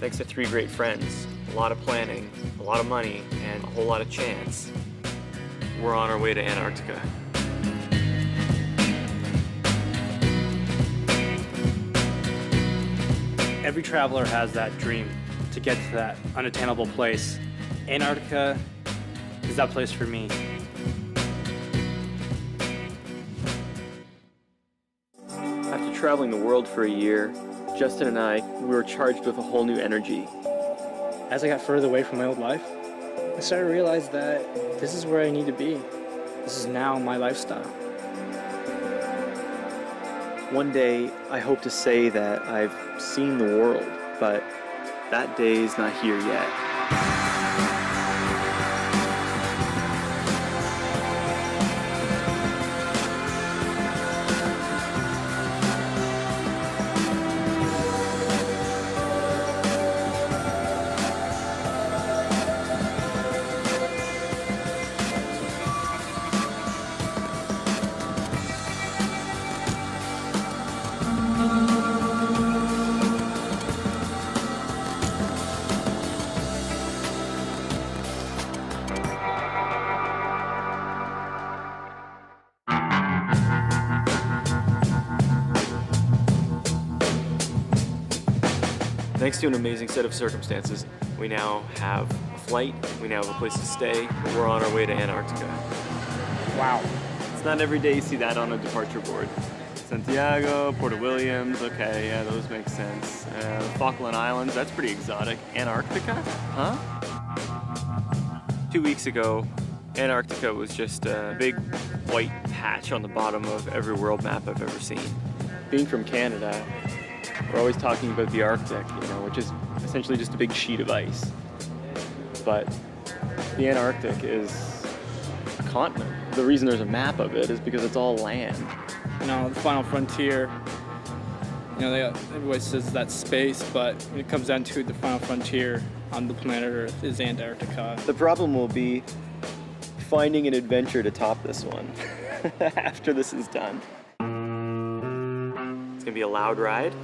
Thanks to 3 great friends, a lot of planning, a lot of money, and a whole lot of chance, we're on our way to Antarctica. Every traveler has that dream to get to that unattainable place. Antarctica is that place for me. After traveling the world for a year, Justin and I, we were charged with a whole new energy. As I got further away from my old life, I started to realize that this is where I need to be. This is now my lifestyle. One day, I hope to say that I've seen the world, but that day is not here yet. Thanks to an amazing set of circumstances, we now have a flight, we now have a place to stay, and we're on our way to Antarctica. Wow. It's not every day you see that on a departure board. Santiago, Port Williams, okay, yeah, those make sense. Falkland Islands, that's pretty exotic. Antarctica? Huh? 2 weeks ago, Antarctica was just a big white patch on the bottom of every world map I've ever seen. Being from Canada, we're always talking about the Arctic, which is essentially just a big sheet of ice. But the Antarctic is a continent. The reason there's a map of it is because it's all land. The final frontier, everybody says that's space, but when it comes down to the final frontier on the planet Earth is Antarctica. The problem will be finding an adventure to top this one after this is done. It's gonna be a loud ride.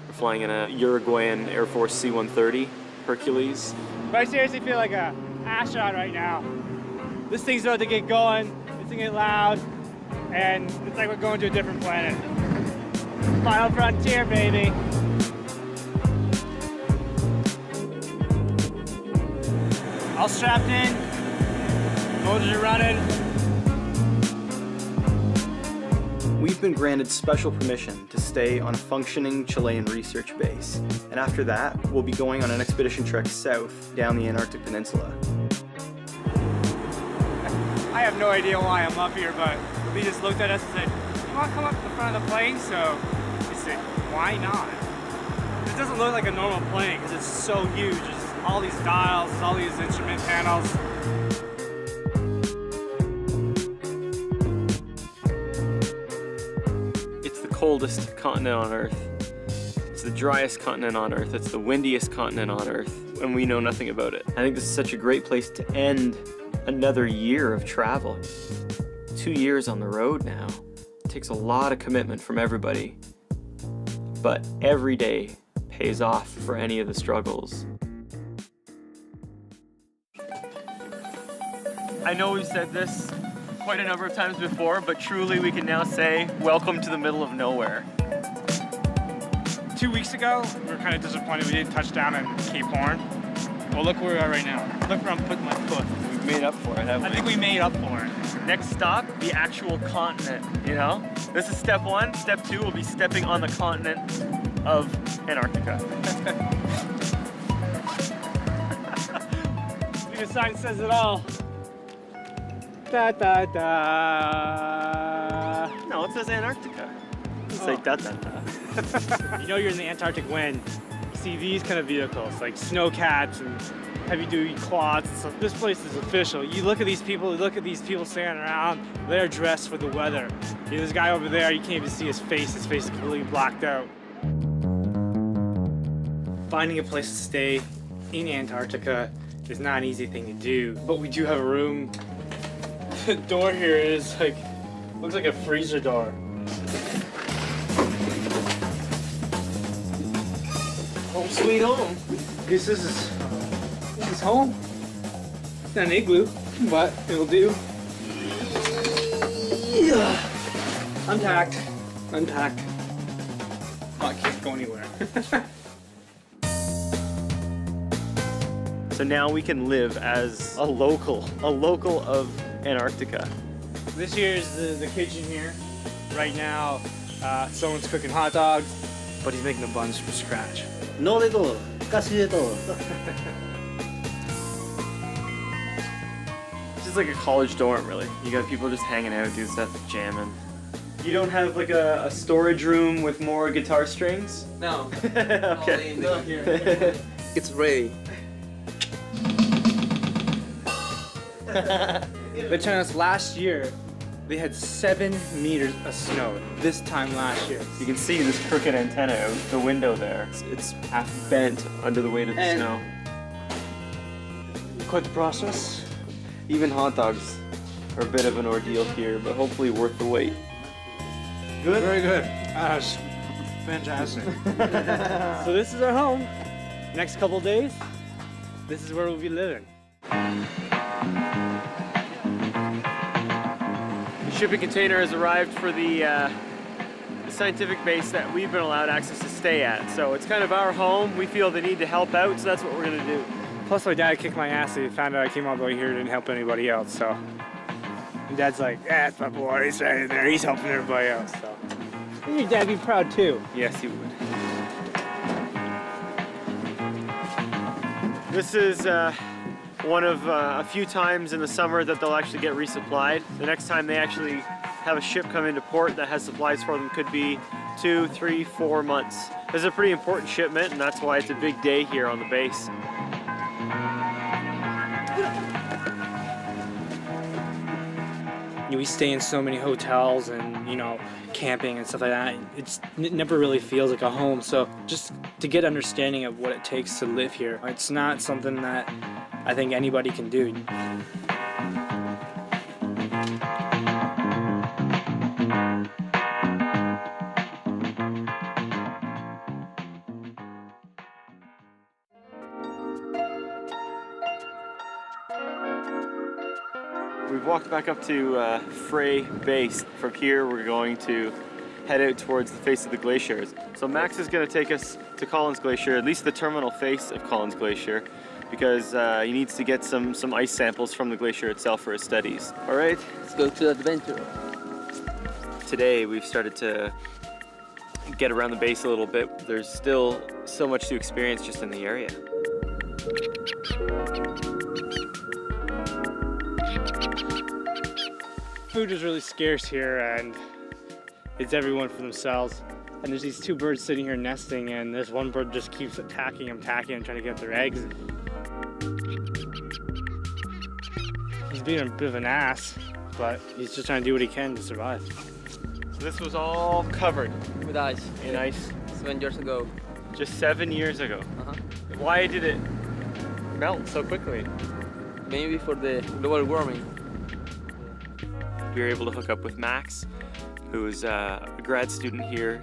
We're flying in a Uruguayan Air Force C-130 Hercules. But I seriously feel like a astronaut right now. This thing's about to get going, it's gonna get loud, and it's like we're going to a different planet. Final frontier, baby. All strapped in, motors are running. We've been granted special permission to stay on a functioning Chilean research base. And after that, we'll be going on an expedition trek south down the Antarctic Peninsula. I have no idea why I'm up here, but we just looked at us and said, "You want to come up to the front of the plane?" So we said, why not? It doesn't look like a normal plane because it's so huge. There's all these dials, all these instrument panels. Coldest continent on Earth. It's the driest continent on Earth. It's the windiest continent on Earth, and we know nothing about it. I think this is such a great place to end another year of travel. 2 years on the road now. It takes a lot of commitment from everybody, but every day pays off for any of the struggles. I know we've said this quite a number of times before, but truly we can now say, welcome to the middle of nowhere. 2 weeks ago, we were kind of disappointed we didn't touch down in Cape Horn. Well, look where we are right now. Look where I'm putting my foot. We've made up for it, haven't we? I think we made up for it. Next stop, the actual continent, This is step 1. Step 2 will be stepping on the continent of Antarctica. The sign says it all. Da da da. No, it says Antarctica. It doesn't say da da da. You're in the Antarctic when you see these kind of vehicles like snowcats and heavy-duty quads. So this place is official. You look at these people standing around, they're dressed for the weather. This guy over there, you can't even see his face is completely blacked out. Finding a place to stay in Antarctica is not an easy thing to do, but we do have a room. The door here is looks like a freezer door. Home sweet home. This is home. It's not an igloo, but it'll do. Yeah. Unpacked. Unpacked. Oh, I can't go anywhere. So now we can live as a local of Antarctica. This here is the kitchen here. Right now, someone's cooking hot dogs, but he's making the buns from scratch. No de todo, casi de todo. It's just like a college dorm, really. You got people just hanging out, doing stuff, jamming. You don't have like a storage room with more guitar strings? No. Okay. No, here. It's ready. They told us last year they had 7 meters of snow this time last year. You can see this crooked antenna out the window there. It's half bent under the weight of the And- snow. Quite the process. Even hot dogs are a bit of an ordeal here, but hopefully worth the wait. Good? Very good. That's fantastic. So this is our home. Next couple days, this is where we'll be living. The shipping container has arrived for the scientific base that we've been allowed access to stay at. So it's kind of our home. We feel the need to help out, so that's what we're gonna do. Plus my dad kicked my ass. He found out I came all the way here and didn't help anybody else. So my dad's like, yeah, it's my boy. He's right there. He's helping everybody else. So and your dad be proud too. Yes, he would. This is one of a few times in the summer that they'll actually get resupplied. The next time they actually have a ship come into port that has supplies for them could be 2, 3, 4 months. This is a pretty important shipment, and that's why it's a big day here on the base. We stay in so many hotels and, you know, camping and stuff like that. It never really feels like a home. So just to get understanding of what it takes to live here, it's not something that I think anybody can do. We've walked back up to Frey Base. From here, we're going to head out towards the face of the glaciers. So Max is going to take us to Collins Glacier, at least the terminal face of Collins Glacier, because he needs to get some ice samples from the glacier itself for his studies. All right? Let's go to the adventure. Today, we've started to get around the base a little bit. There's still so much to experience just in the area. Food is really scarce here, and it's everyone for themselves. And there's these 2 birds sitting here nesting, and this one bird just keeps attacking them, trying to get their eggs. He's being a bit of an ass, but he's just trying to do what he can to survive. So this was all covered With ice. in ice 7 years ago. just 7 years ago. Uh-huh. Why did it melt so quickly? Maybe for the global warming. We were able to hook up with Max, who is a grad student here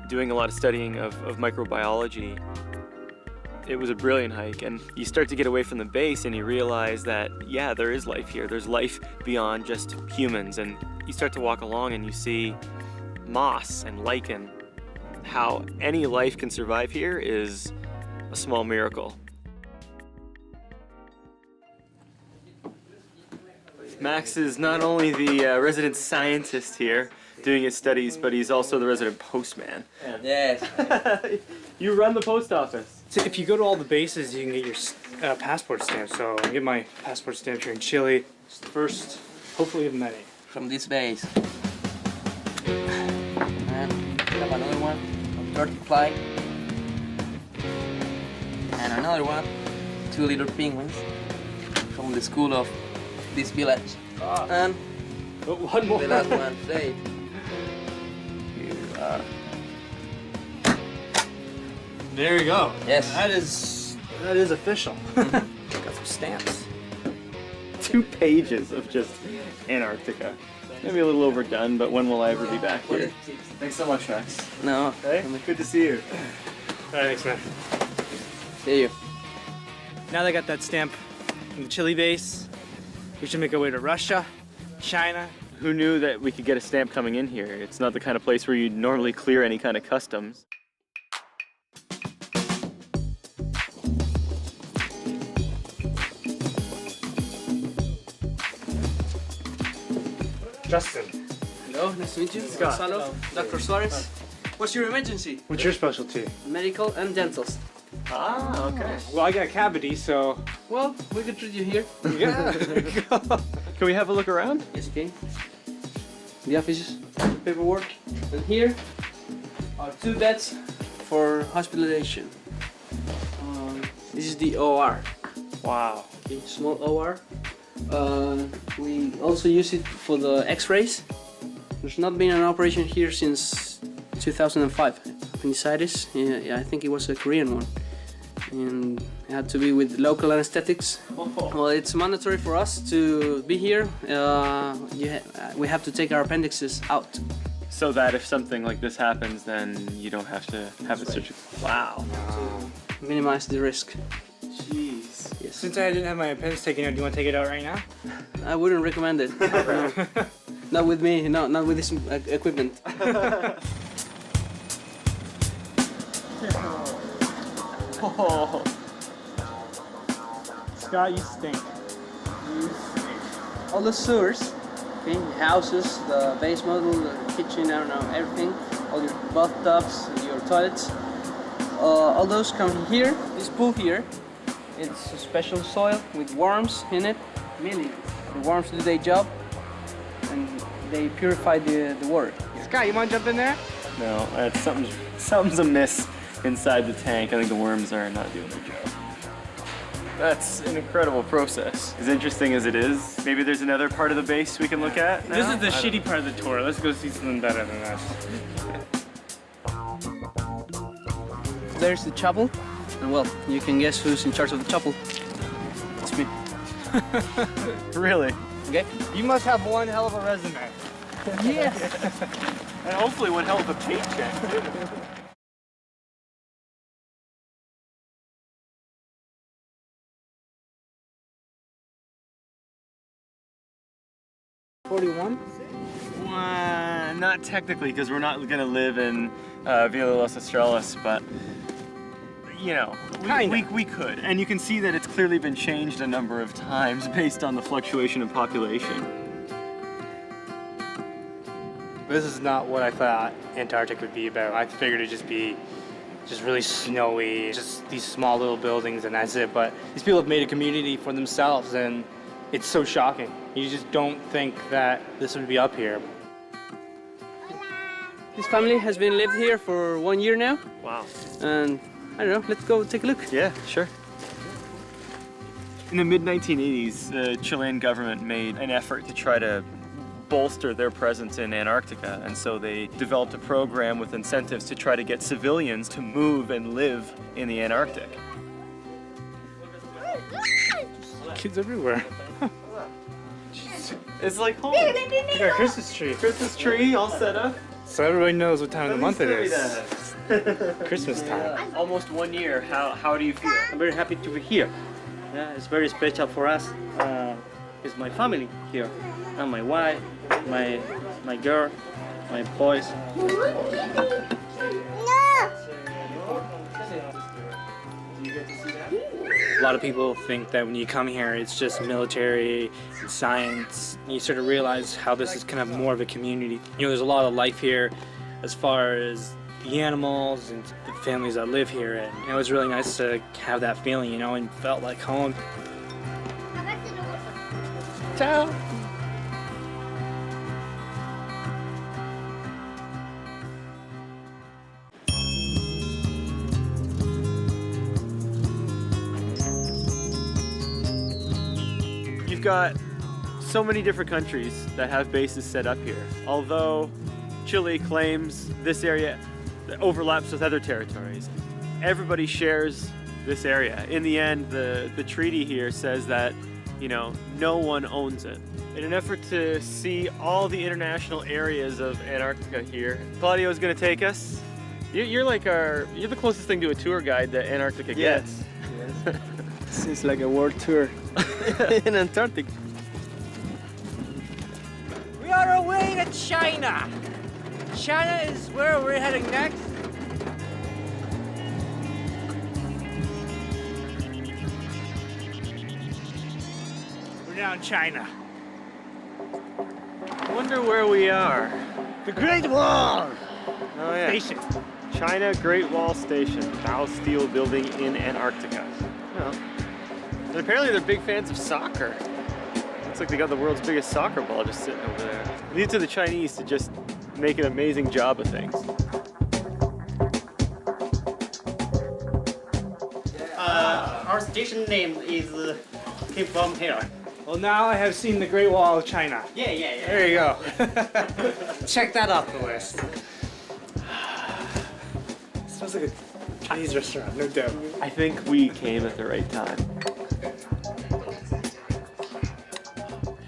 doing a lot of studying of microbiology. It was a brilliant hike, and you start to get away from the base and you realize that, yeah, there is life here. There's life beyond just humans, and you start to walk along and you see moss and lichen. How any life can survive here is a small miracle. Max is not only the resident scientist here doing his studies, but he's also the resident postman. Yes. You run the post office. So if you go to all the bases, you can get your passport stamp. So I get my passport stamp here in Chile. It's the first, hopefully, of many. From this base. And we have another one from Turkey flight. And another one, 2 little penguins from the school of this village. And Oh, one more. the last one today. There you go. Yes. That is official. Got some stamps. 2 pages of just Antarctica. Maybe a little overdone, but when will I ever be back here? Thanks so much, Max. No. Hey, good to see you. Thanks, man. See you. Now they got that stamp from the Chile base. We should make our way to Russia, China. Who knew that we could get a stamp coming in here? It's not the kind of place where you'd normally clear any kind of customs. Justin, Hello, nice to meet you. Scott. Gonzalo, Dr. Suarez. What's your emergency? what's your specialty? Medical and dentals. Ah, okay. Well, I got a cavity, so Well, we could treat you here. yeah. Can we have a look around? Yes, you can. The offices, paperwork, and here are 2 beds for hospitalization. This is the OR. Wow. Okay, small OR. We also use it for the X-rays. There's not been an operation here since 2005. Appendicitis. Yeah, I think it was a Korean one, and it had to be with local anesthetics. Well, it's mandatory for us to be here. We have to take our appendixes out. So that if something like this happens, then you don't have to have a surgery. Wow. Minimize the risk. Jeez. Yes. Since I didn't have my appendix taken out, do you want to take it out right now? I wouldn't recommend it. No. Not with me. No, not with this equipment. Oh. Scott, you stink. All the sewers, okay, the houses, the base model, the kitchen, I don't know, everything, all your bathtubs, your toilets, all those come here. This pool here, it's a special soil with worms in it. Millions. The worms do their job, and they purify the water. Scott, you want to jump in there? No, something's amiss inside the tank. I think the worms are not doing their job. That's an incredible process. As interesting as it is, maybe there's another part of the base we can look at now? This is the shitty part of the tour. Let's go see something better than this. There's the chapel, and well, you can guess who's in charge of the chapel. It's me. Really? Okay? You must have one hell of a resume. Yes! And hopefully one hell of a paycheck, too. 41? Not technically, because we're not gonna live in Villa Los Estrellas, but you know, we could. And you can see that it's clearly been changed a number of times based on the fluctuation in population. This is not what I thought Antarctica would be about. I figured it'd just be really snowy, just these small little buildings and that's it. But these people have made a community for themselves and it's so shocking. You just don't think that this would be up here. This family has been lived here for 1 year now. Wow. And I don't know, let's go take a look. Yeah, sure. In the mid-1980s, the Chilean government made an effort to try to bolster their presence in Antarctica, and so they developed a program with incentives to try to get civilians to move and live in the Antarctic. Kids everywhere. It's like home. We got a Christmas tree. Christmas tree all set up. So everybody knows what time of the month it is. That. Christmas time. Almost 1 year. How do you feel? I'm very happy to be here. Yeah, it's very special for us. It's my family here, and my wife, my girl, my boys. A lot of people think that when you come here, it's just military and science. You sort of realize how this is kind of more of a community. You know, there's a lot of life here as far as the animals and the families that live here. And it was really nice to have that feeling, you know, and felt like home. Ciao. You've got so many different countries that have bases set up here. Although Chile claims this area overlaps with other territories, everybody shares this area. In the end, the treaty here says that, you know, no one owns it. In an effort to see all the international areas of Antarctica here, Claudio's gonna take us. You're the closest thing to a tour guide that Antarctica gets. This is like a world tour in Antarctic. We are on our way to China. China is where we're heading next. We're now in China. I wonder where we are. The Great Wall Oh yeah. Station. China Great Wall Station, Dow Steel building in Antarctica. Well, and apparently they're big fans of soccer. Looks like they got the world's biggest soccer ball just sitting over there. Leave it to the Chinese to just make an amazing job of things. Our station name is came from here. Well, now I have seen the Great Wall of China. Yeah. There you go. Check that off the list. Smells like a Chinese restaurant, no doubt. I think we came at the right time.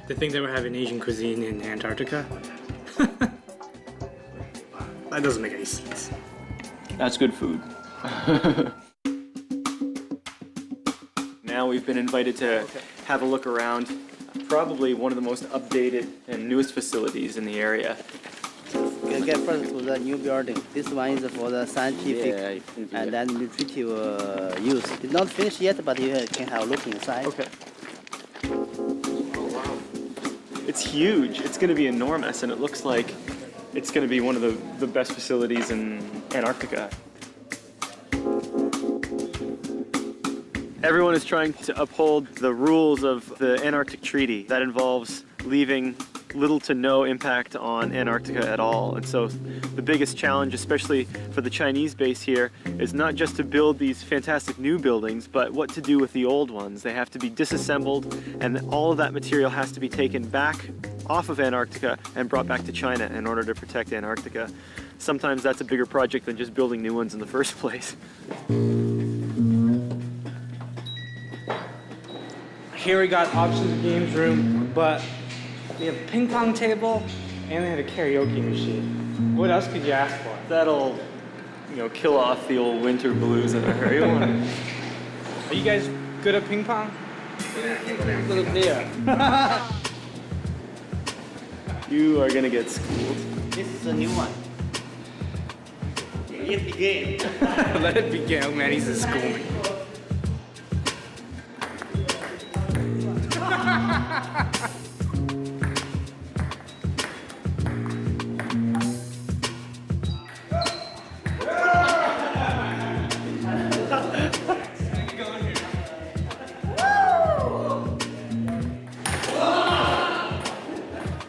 To think that we're having Asian cuisine in Antarctica? That doesn't make any sense. That's good food. Now we've been invited to have a look around probably one of the most updated and newest facilities in the area. Get first to the new building. This one is for the scientific and then nutritive use. It's not finished yet, but you can have a look inside. Okay. It's huge. It's going to be enormous, and it looks like it's going to be one of the best facilities in Antarctica. Everyone is trying to uphold the rules of the Antarctic Treaty. That involves leaving little to no impact on Antarctica at all. And so the biggest challenge, especially for the Chinese base here, is not just to build these fantastic new buildings, but what to do with the old ones. They have to be disassembled, and all of that material has to be taken back off of Antarctica and brought back to China in order to protect Antarctica. Sometimes that's a bigger project than just building new ones in the first place. Here we got options games room, but we have a ping pong table and they have a karaoke machine. What else could you ask for? That'll, kill off the old winter blues in a hurry. Are you guys good at ping pong? Good player. You are gonna get schooled. This is a new one. It began. Let it begin. Oh man, he's in school me.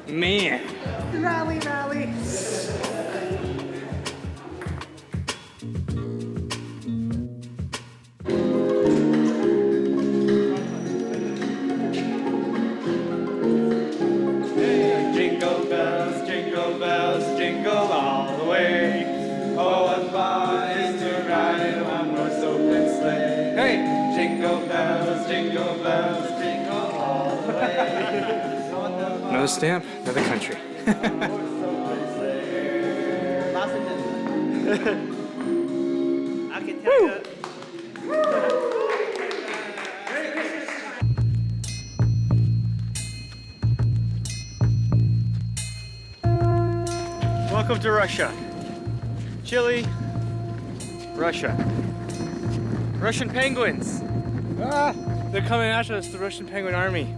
Man. Rally. Jingle bells, jingle all the way. Oh, what fun it is to ride in one horse open sleigh. Hey! Jingle bells, jingle all the way. Another stamp, another country. I can tell you. Welcome to Russia. Chile, Russia. Russian penguins. Ah, they're coming after us, the Russian Penguin Army.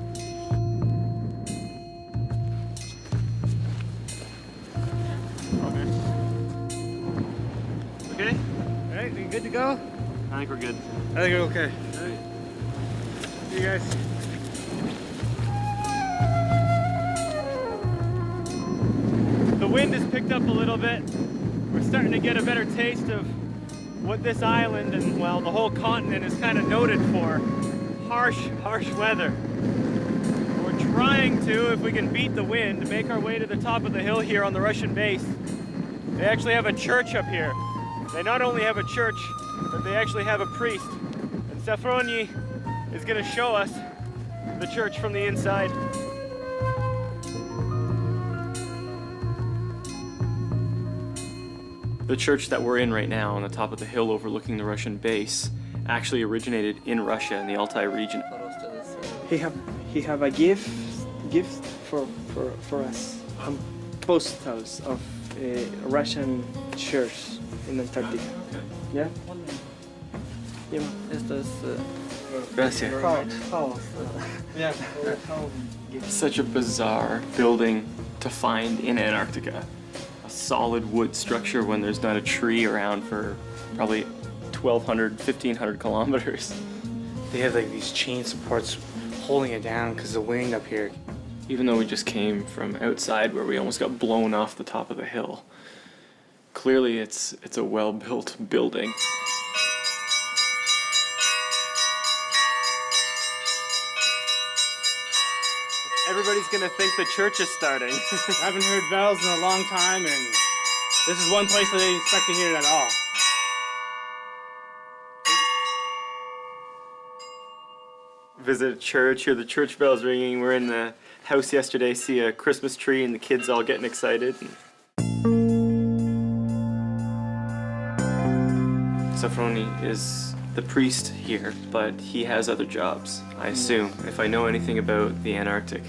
Okay? All right, we good to go? I think we're good. I think we're okay. All right. See you guys. The wind has picked up a little bit. We're starting to get a better taste of what this island and, well, the whole continent is kind of noted for. Harsh weather. We're trying to, if we can beat the wind, make our way to the top of the hill here on the Russian base. They actually have a church up here. They not only have a church, but they actually have a priest. And Safroni is going to show us the church from the inside. The church that we're in right now on the top of the hill overlooking the Russian base actually originated in Russia in the Altai region. He have a gift for us. Posters of a Russian church in Antarctica. Yeah. Yeah. Esto es Gracias. Yeah. Such a bizarre building to find in Antarctica. A solid wood structure when there's not a tree around for probably 1,200, 1,500 kilometers. They have like these chain supports holding it down because the wind up here. Even though we just came from outside where we almost got blown off the top of the hill, clearly it's a well-built building. Everybody's gonna think the church is starting. I haven't heard bells in a long time, and this is one place that they didn't expect to hear it at all. Visit a church, hear the church bells ringing. We're in the house yesterday, see a Christmas tree and the kids all getting excited. Safroni is the priest here, but he has other jobs, I assume, if I know anything about the Antarctic.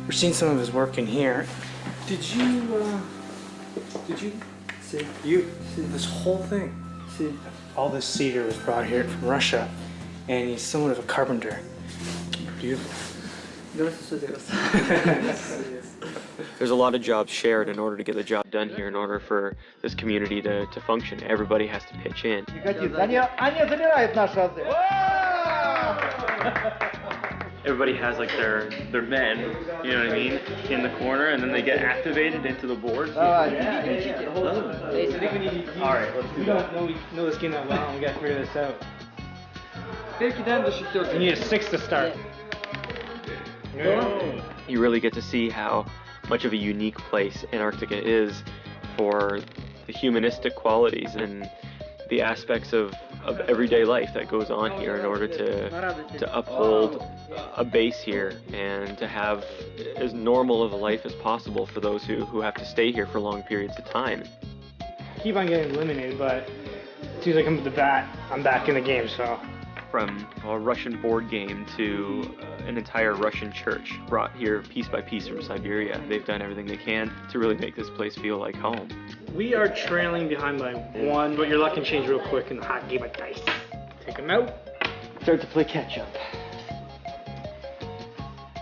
We're seeing some of his work in here. Did you see this whole thing? See, all this cedar was brought here from Russia, and he's somewhat of a carpenter. Beautiful. There's a lot of jobs shared in order to get the job done here, in order for this community to function. Everybody has to pitch in. Everybody has like their men, you know what I mean, in the corner, and then they get activated into the board. Alright, let's do that. We don't know this game that well, and we gotta figure this out. You need a 6 to start. You really get to see how much of a unique place Antarctica is for the humanistic qualities and the aspects of everyday life that goes on here in order to uphold a base here and to have as normal of a life as possible for those who have to stay here for long periods of time. Keep on getting eliminated, but as soon as I come to the bat, I'm back in the game, so. From a Russian board game to an entire Russian church brought here piece by piece from Siberia. They've done everything they can to really make this place feel like home. We are trailing behind by 1, but your luck can change real quick in the hot game of dice. Take them out. Start to play catch up.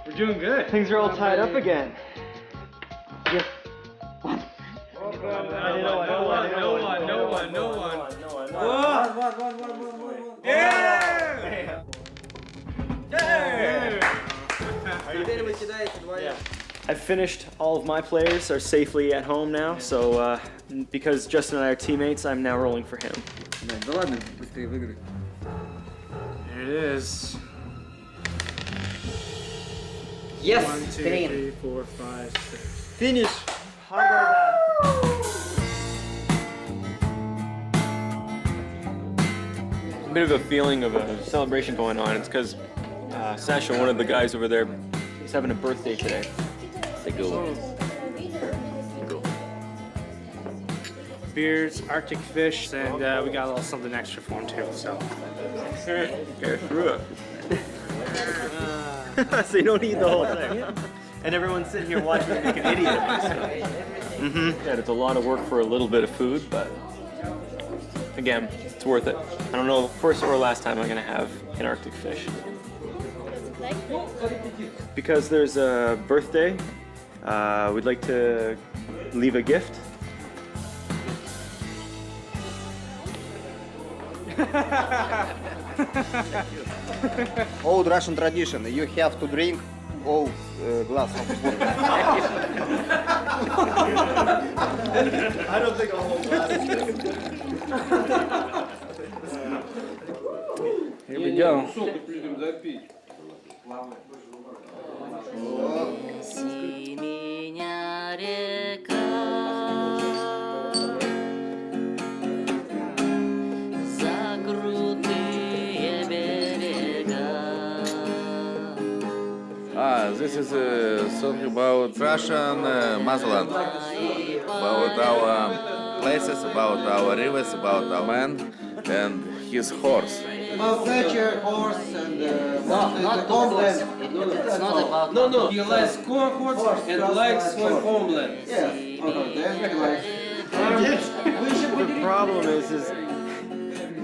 We're doing good. Things are all tied up again. Yes. No one. I've finished all of my players are safely at home now, so because Justin and I are teammates, I'm now rolling for him. There it is. Yes! 1, 2, 3, 4, 5, 6. Finish! A bit of a feeling of a celebration going on. It's because Sasha, one of the guys over there, is having a birthday today. Beers, Arctic fish, and we got a little something extra for him too, so. Go through it. So you don't eat the whole thing. And everyone's sitting here watching me make an idiot of myself. Yeah, it's a lot of work for a little bit of food, but again, it's worth it. I don't know, first or last time I'm gonna have an Arctic fish. Because there's a birthday, we'd like to leave a gift. Old Russian tradition, you have to drink all glass of water. I don't think a whole glass. Here we go. This is a song about Russian motherland, about our places, about our rivers, about our man and his horse. About nature, horse, and not the horse. It's not about. No. He likes horse and likes homeland. Yeah. The problem is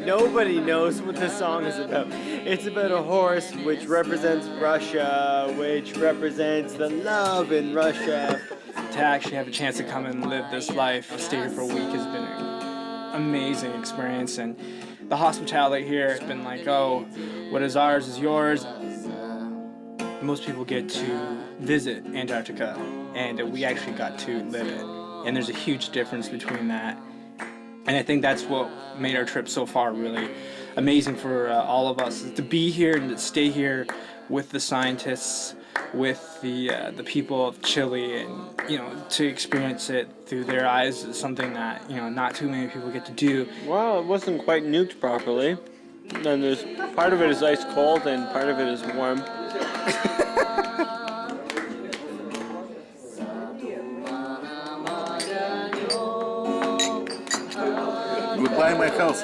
nobody knows what the song is about. It's about a horse which represents Russia, which represents the love in Russia. To actually have a chance to come and live this life, stay here for a week, has been an amazing experience. And the hospitality here has been like, oh, what is ours is yours. Most people get to visit Antarctica, and we actually got to live it. And there's a huge difference between that. And I think that's what made our trip so far really amazing for all of us, is to be here and to stay here with the scientists, with the people of Chile, and to experience it through their eyes is something that not too many people get to do. Well, it wasn't quite nuked properly. And there's part of it is ice cold and part of it is warm. Goodbye, my house.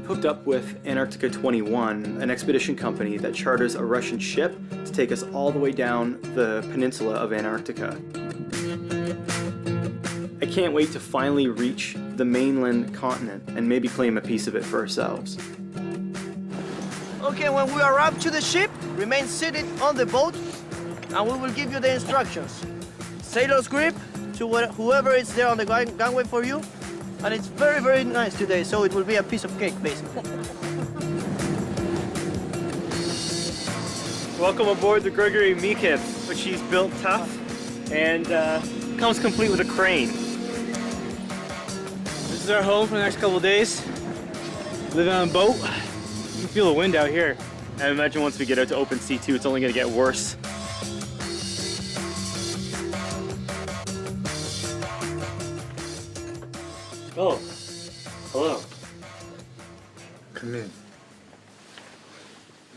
Hooked up with Antarctica 21, an expedition company that charters a Russian ship to take us all the way down the peninsula of Antarctica. I can't wait to finally reach the mainland continent and maybe claim a piece of it for ourselves. Okay, when we arrive to the ship, remain seated on the boat and we will give you the instructions. Sailor's grip to whoever is there on the gangway for you. And it's very, very nice today, so it will be a piece of cake, basically. Welcome aboard the Gregory Mikif, which he's built tough and comes complete with a crane. This is our home for the next couple of days. Living on a boat. You can feel the wind out here. I imagine once we get out to open sea too, it's only going to get worse. Oh, hello. Come in.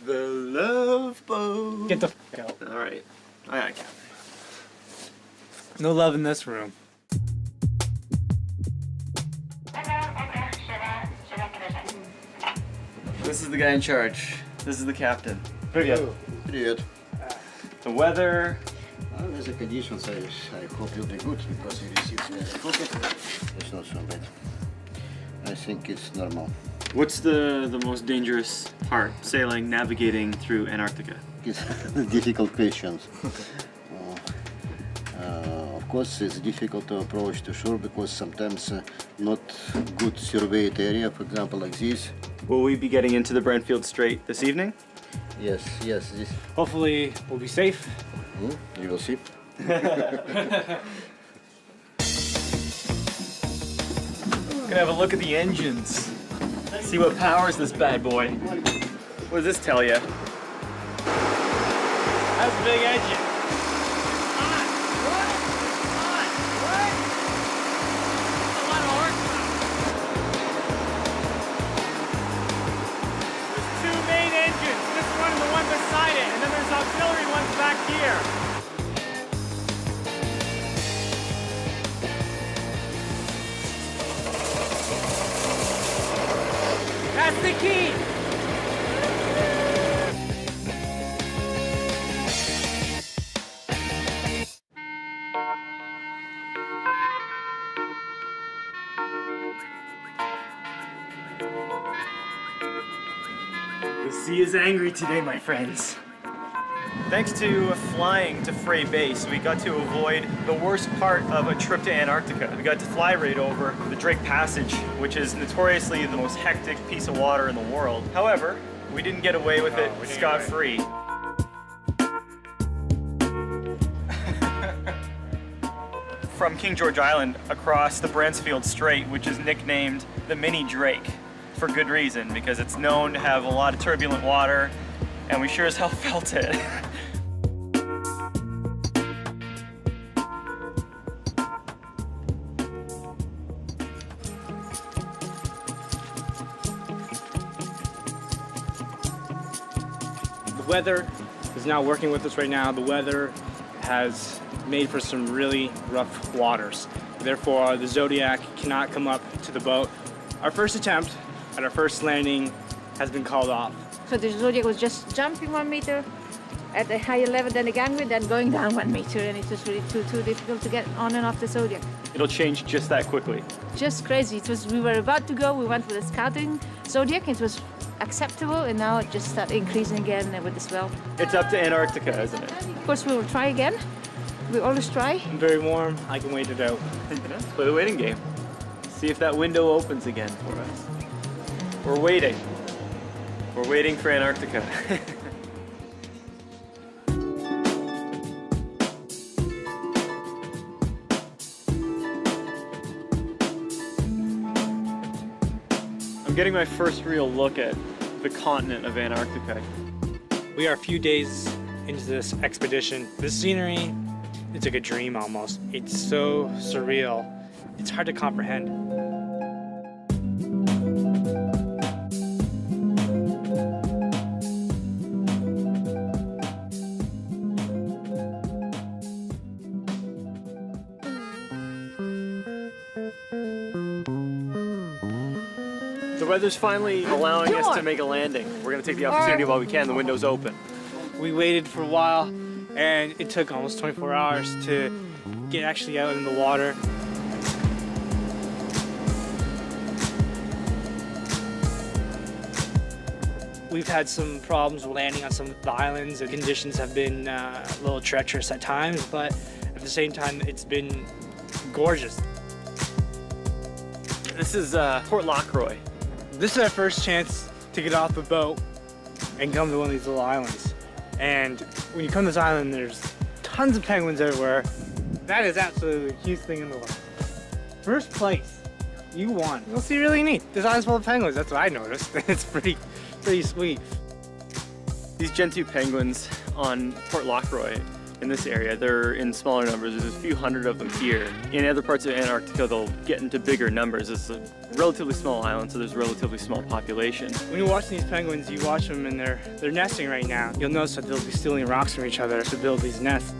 The love boat. Get the f out. All right. Aye, aye, Captain. No love in this room. This is the guy in charge. This is the captain. Привет. Привет. The weather. As the conditions, I hope you'll be good because you received the pocket. It's not so bad. I think it's normal. What's the most dangerous part, sailing, navigating through Antarctica? It's difficult questions. Of course, it's difficult to approach to shore because sometimes not good surveyed area, for example, like this. Will we be getting into the Brentfield Strait this evening? Yes, this. Hopefully we'll be safe. You will see. Gonna have a look at the engines. See what powers this bad boy. What does this tell you? That's a big engine. Beside it, and then there's auxiliary ones back here. That's the key. The sea is angry today, my friends. Thanks to flying to Frey Base, we got to avoid the worst part of a trip to Antarctica. We got to fly right over the Drake Passage, which is notoriously the most hectic piece of water in the world. However, we didn't get away with it scot-free. From King George Island across the Bransfield Strait, which is nicknamed the Mini Drake, for good reason, because it's known to have a lot of turbulent water, and we sure as hell felt it. weather is not working with us right now. The weather has made for some really rough waters. Therefore, the Zodiac cannot come up to the boat. Our first attempt at our first landing has been called off. So the Zodiac was just jumping 1 meter at a higher level than the gangway, then going down 1 meter, and it was really too difficult to get on and off the Zodiac. It'll change just that quickly. Just crazy. We were about to go, we went with a scouting Zodiac, it was acceptable, and now it just started increasing again with the swell. It's up to Antarctica, isn't it? Of course, we will try again. We always try. I'm very warm, I can wait it out. Let's play the waiting game. See if that window opens again for us. We're waiting. We're waiting for Antarctica. I'm getting my first real look at the continent of Antarctica. We are a few days into this expedition. The scenery, it's like a dream almost. It's so surreal. It's hard to comprehend. The weather's finally allowing us to make a landing. We're gonna take the opportunity while we can. The window's open. We waited for a while, and it took almost 24 hours to get actually out in the water. We've had some problems landing on some of the islands. The conditions have been a little treacherous at times, but at the same time, it's been gorgeous. This is Port Lockroy. This is our first chance to get off the boat and come to one of these little islands. And when you come to this island, there's tons of penguins everywhere. That is absolutely the cutest thing in the world. First place, you won. You'll see, really neat. This island's full of penguins, that's what I noticed. It's pretty sweet. These Gentoo penguins on Port Lockroy in this area, they're in smaller numbers. There's a few hundred of them here. In other parts of Antarctica, they'll get into bigger numbers. It's a relatively small island, so there's a relatively small population. When you're watching these penguins, you watch them and they're nesting right now. You'll notice that they'll be stealing rocks from each other to build these nests.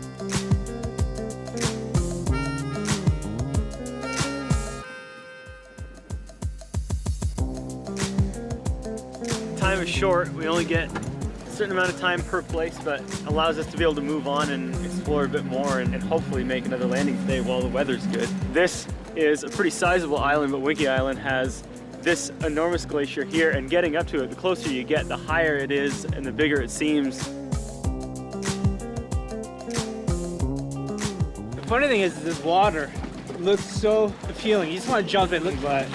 Time is short. We only get a certain amount of time per place, but allows us to be able to move on and explore a bit more and hopefully make another landing today while the weather's good. This is a pretty sizable island, but Winky Island has this enormous glacier here, and getting up to it, the closer you get, the higher it is and the bigger it seems. The funny thing is this water looks so appealing. You just want to jump in, but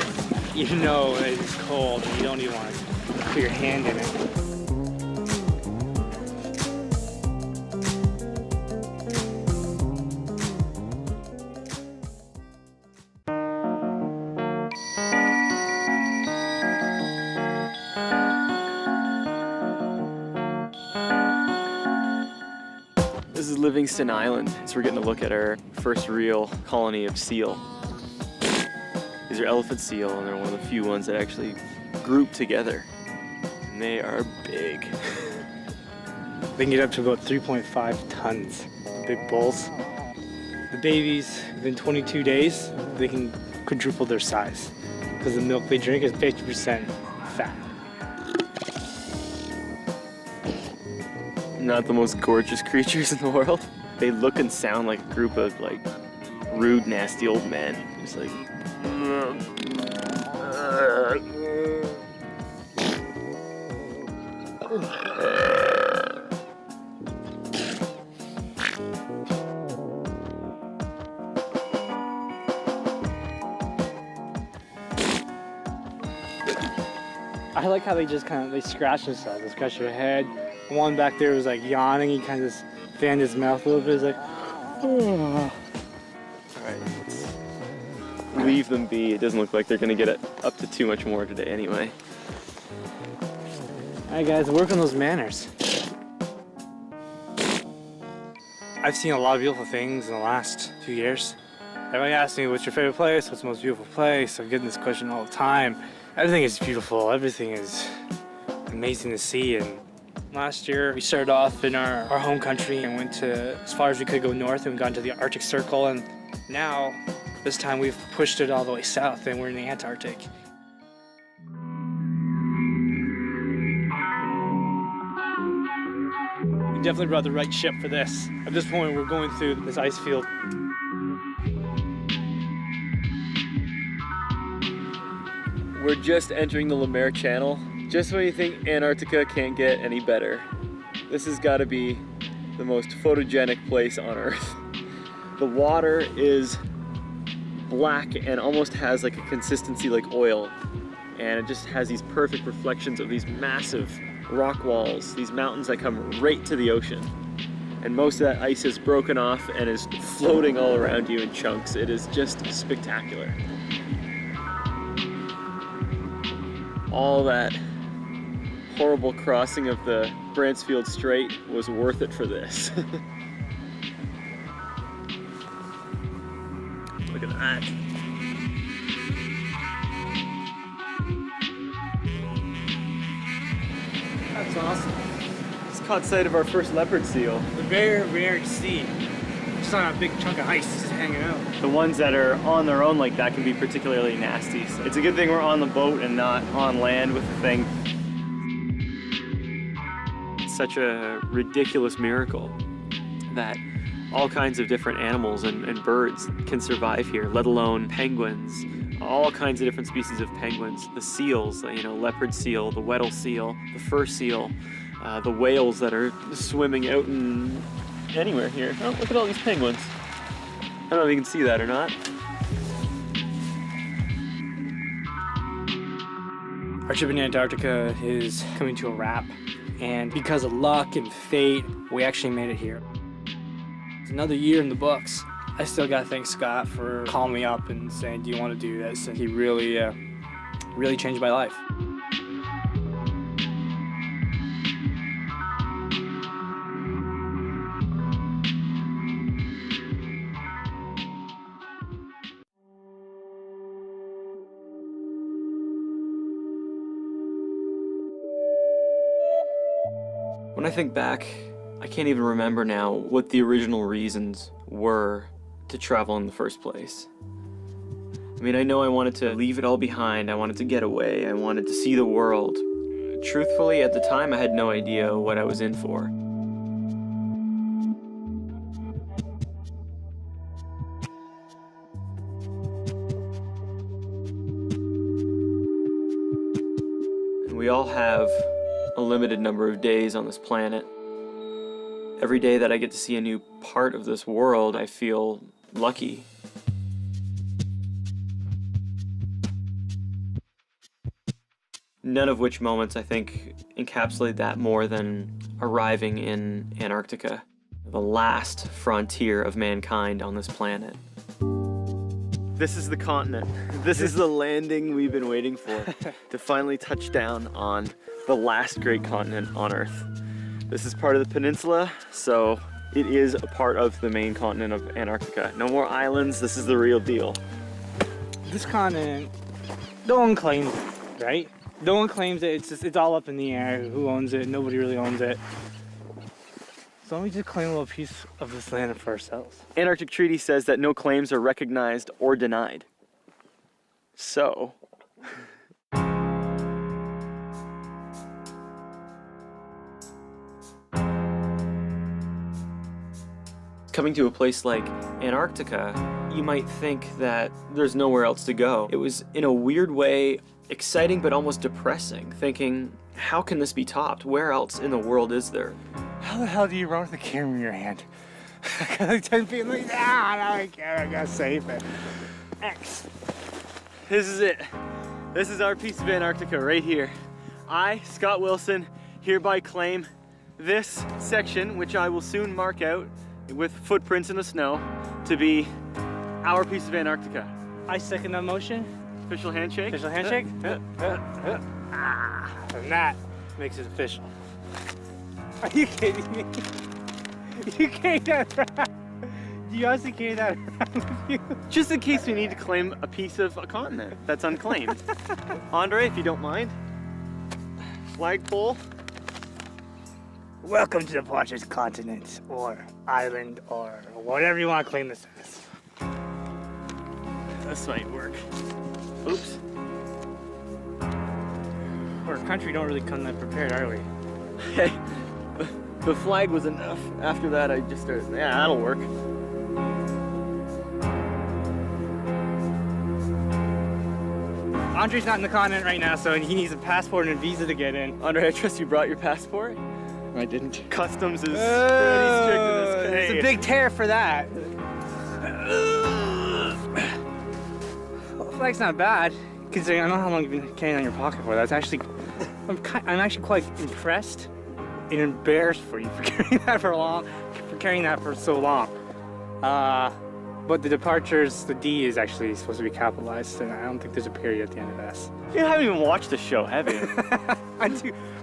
you know it's cold and you don't even want to put your hand in it. This is Livingston Island, so we're getting a look at our first real colony of seal. These are elephant seal, and they're one of the few ones that actually group together. And they are big. They can get up to about 3.5 tons, big bulls. The babies, within 22 days, they can quadruple their size because the milk they drink is 50% fat. Not the most gorgeous creatures in the world. They look and sound like a group of like rude, nasty old men. Just like. I like how they just they scratch themselves. They scratch their head. One back there was like yawning. He kind of just fanned his mouth a little bit. He's like, oh. All right, let's leave them be. It doesn't look like they're gonna get it up to too much more today anyway. All right, guys, work on those manners. I've seen a lot of beautiful things in the last 2 years. Everybody asks me, what's your favorite place? What's the most beautiful place? I'm getting this question all the time. Everything is beautiful. Everything is amazing to see, and Last year, we started off in our home country and went to as far as we could go north, and we got into the Arctic Circle. And now, this time, we've pushed it all the way south, and we're in the Antarctic. We definitely brought the right ship for this. At this point, we're going through this ice field. We're just entering the Lemaire Channel. Just when you think Antarctica can't get any better, this has got to be the most photogenic place on Earth. The water is black and almost has like a consistency like oil, and it just has these perfect reflections of these massive rock walls, these mountains that come right to the ocean. And most of that ice is broken off and is floating all around you in chunks. It is just spectacular. All that horrible crossing of the Bransfield Strait was worth it for this. Look at that. That's awesome. Just caught sight of our first leopard seal. They're very rare to see. Just on a big chunk of ice just hanging out. The ones that are on their own like that can be particularly nasty. So it's a good thing we're on the boat and not on land with the thing. It's such a ridiculous miracle that all kinds of different animals and birds can survive here, let alone penguins, all kinds of different species of penguins, the seals, you know, leopard seal, the Weddell seal, the fur seal, the whales that are swimming out in anywhere here. Oh, look at all these penguins. I don't know if you can see that or not. Our trip in Antarctica is coming to a wrap, and because of luck and fate, we actually made it here. It's another year in the books. I still gotta thank Scott for calling me up and saying, do you want to do this? And he really changed my life. When I think back, I can't even remember now what the original reasons were to travel in the first place. I mean, I know I wanted to leave it all behind, I wanted to get away, I wanted to see the world. Truthfully, at the time, I had no idea what I was in for. And we all have a limited number of days on this planet. Every day that I get to see a new part of this world, I feel lucky. None of which moments I think encapsulate that more than arriving in Antarctica, the last frontier of mankind on this planet. This is the continent. This is the landing we've been waiting for, to finally touch down on the last great continent on Earth. This is part of the peninsula, so it is a part of the main continent of Antarctica. No more islands, this is the real deal. This continent, no one claims it, right? No one claims it, it's all up in the air. Who owns it? Nobody really owns it. So let me just claim a little piece of this land for ourselves. Antarctic Treaty says that no claims are recognized or denied. So, coming to a place like Antarctica, you might think that there's nowhere else to go. It was, in a weird way, exciting but almost depressing, thinking, how can this be topped? Where else in the world is there? How the hell do you run with the camera in your hand? I got like 10 feet, like, I gotta save it. X. This is it. This is our piece of Antarctica right here. I, Scott Wilson, hereby claim this section, which I will soon mark out with footprints in the snow, to be our piece of Antarctica. I second that motion. Official handshake? Official handshake? And that makes it official. Are you kidding me? You carry that around? You honestly carry that around with you? Just in case we need to claim a piece of a continent that's unclaimed. Andre, if you don't mind. Flagpole. Welcome to the Departures continent, or island, or whatever you want to claim this as. This might work. Oops. We're a country don't really come that prepared, are we? Hey, the flag was enough. After that, I just started, yeah, that'll work. Andre's not in the continent right now, so he needs a passport and a visa to get in. Andre, I trust you brought your passport? I didn't. Customs is pretty strict in this case. It's a big tariff for that. Well, the flag's not bad, considering I know how long you've been carrying it on your pocket for. That's actually, I'm actually quite impressed and embarrassed for you for carrying that for so long. But the departures, the D is actually supposed to be capitalized, and I don't think there's a period at the end of S. You haven't even watched the show, have you? How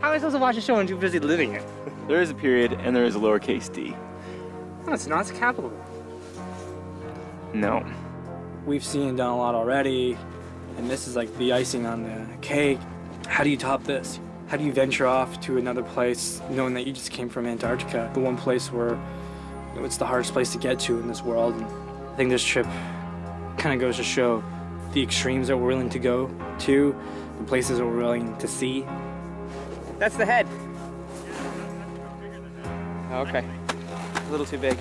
am I supposed to watch a show when I'm too busy living it? There is a period and there is a lowercase d. No, it's not. It's a capital. No. We've seen and done a lot already, and this is like the icing on the cake. How do you top this? How do you venture off to another place knowing that you just came from Antarctica, the one place where it's the hardest place to get to in this world? And I think this trip kind of goes to show the extremes that we're willing to go to, the places that we're willing to see. That's the head. Okay. A little too big.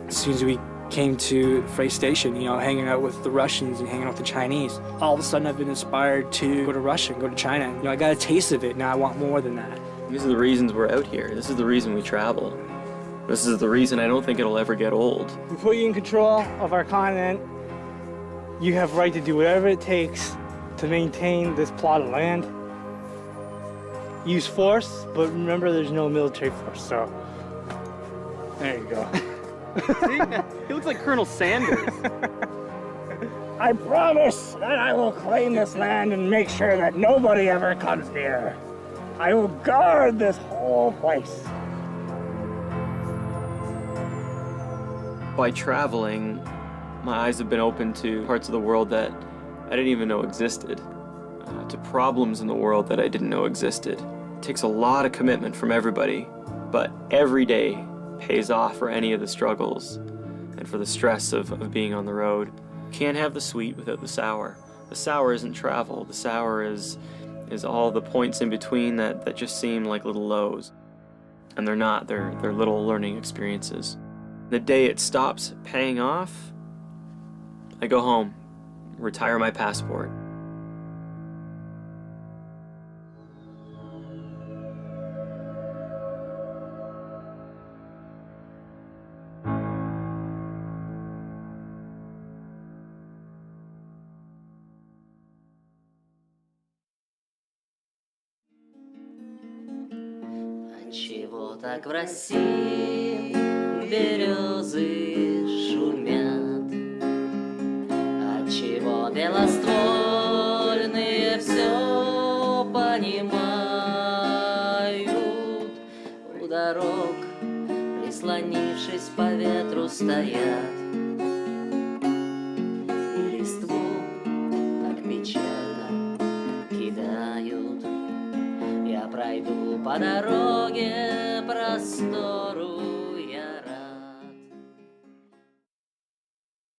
As soon as we came to the freight station, you know, hanging out with the Russians and hanging out with the Chinese, all of a sudden I've been inspired to go to Russia and go to China. You know, I got a taste of it, now I want more than that. These are the reasons we're out here. This is the reason we travel. This is the reason I don't think it'll ever get old. We put you in control of our continent. You have right to do whatever it takes to maintain this plot of land. Use force, but remember there's no military force, so there you go. See? He looks like Colonel Sanders. I promise that I will claim this land and make sure that nobody ever comes near. I will guard this whole place. By traveling, my eyes have been open to parts of the world that I didn't even know existed, to problems in the world that I didn't know existed. It takes a lot of commitment from everybody, but every day pays off for any of the struggles and for the stress of being on the road. Can't have the sweet without the sour. The sour isn't travel. The sour is all the points in between that just seem like little lows. And they're not. They're little learning experiences. The day it stops paying off, I go home, retire my passport. Чего так в России березы шумят? Отчего белоствольные все понимают? У дорог, прислонившись по ветру, стоят и листву так печально кидают. Я пройду по дороге простору